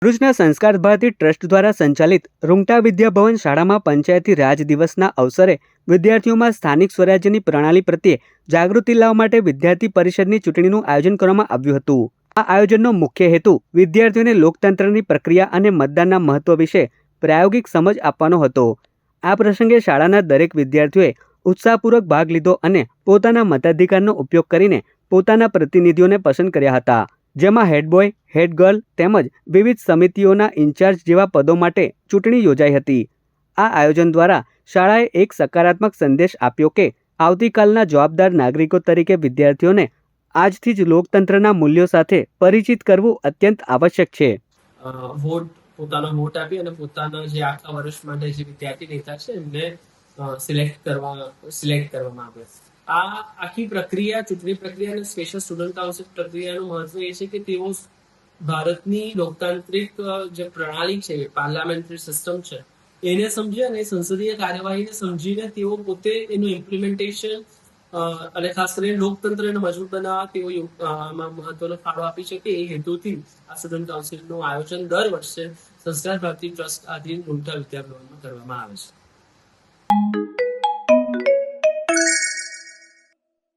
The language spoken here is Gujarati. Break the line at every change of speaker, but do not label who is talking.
ભરૂચના સંસ્કાર ભારતી ટ્રસ્ટ દ્વારા સંચાલિત રૂંગટા વિદ્યાભવન શાળામાં પંચાયતી રાજ દિવસના અવસરે વિદ્યાર્થીઓમાં સ્થાનિક સ્વરાજ્યની પ્રણાલી પ્રત્યે જાગૃતિ લાવવા માટે વિદ્યાર્થી પરિષદની ચૂંટણીનું આયોજન કરવામાં આવ્યું હતું. આ આયોજનનો મુખ્ય હેતુ વિદ્યાર્થીઓને લોકતંત્રની પ્રક્રિયા અને મતદાનના મહત્વ વિશે પ્રાયોગિક સમજ આપવાનો હતો. આ પ્રસંગે શાળાના દરેક વિદ્યાર્થીઓએ ઉત્સાહપૂર્વક ભાગ લીધો અને પોતાના મતાધિકારનો ઉપયોગ કરીને પોતાના પ્રતિનિધિઓને પસંદ કર્યા હતા, જેમાં હેડબોય, હેડગર્લ તેમજ વિવિધ સમિતિઓના ઇન્ચાર્જ જેવા પદો માટે ચૂંટણી યોજાઈ હતી. આ આયોજન દ્વારા શાળાએ એક સકારાત્મક સંદેશ આપ્યો કે આવતીકાલના જવાબદાર નાગરિકો તરીકે વિદ્યાર્થીઓને આજથી જ લોકતંત્રના મૂલ્યો સાથે પરિચિત કરવું અત્યંત આવશ્યક છે.
પોતાનો વોટ આપી અને પોતાના જે આખા વર્ષ માટે જે વિદ્યાર્થી નેતા છે એમને સિલેક્ટ કરવામાં આવે. આ આખી પ્રક્રિયા, ચૂંટણી પ્રક્રિયા અને સ્પેશિયલ સ્ટુડન્ટ કાઉન્સિલ પ્રક્રિયાનું મહત્વ એ છે કે તેઓ ભારતની લોકતાંત્રિક જે પ્રણાલી છે, પાર્લામેન્ટરી સિસ્ટમ છે, એને સમજે અને સંસદીય કાર્યવાહીને સમજીને તેઓ પોતે એનું ઇમ્પ્લિમેન્ટેશન અને ખાસ કરીને લોકતંત્રને મજબૂત બનાવવા તેઓ મહત્વનો ફાળો આપી શકે એ હેતુથી આ સ્ટુડન્ટ કાઉન્સિલનું આયોજન દર વર્ષે સંસ્કાર ભારતી ટ્રસ્ટ આધીન રૂંગટા વિદ્યાભવનમાં કરવામાં આવે છે.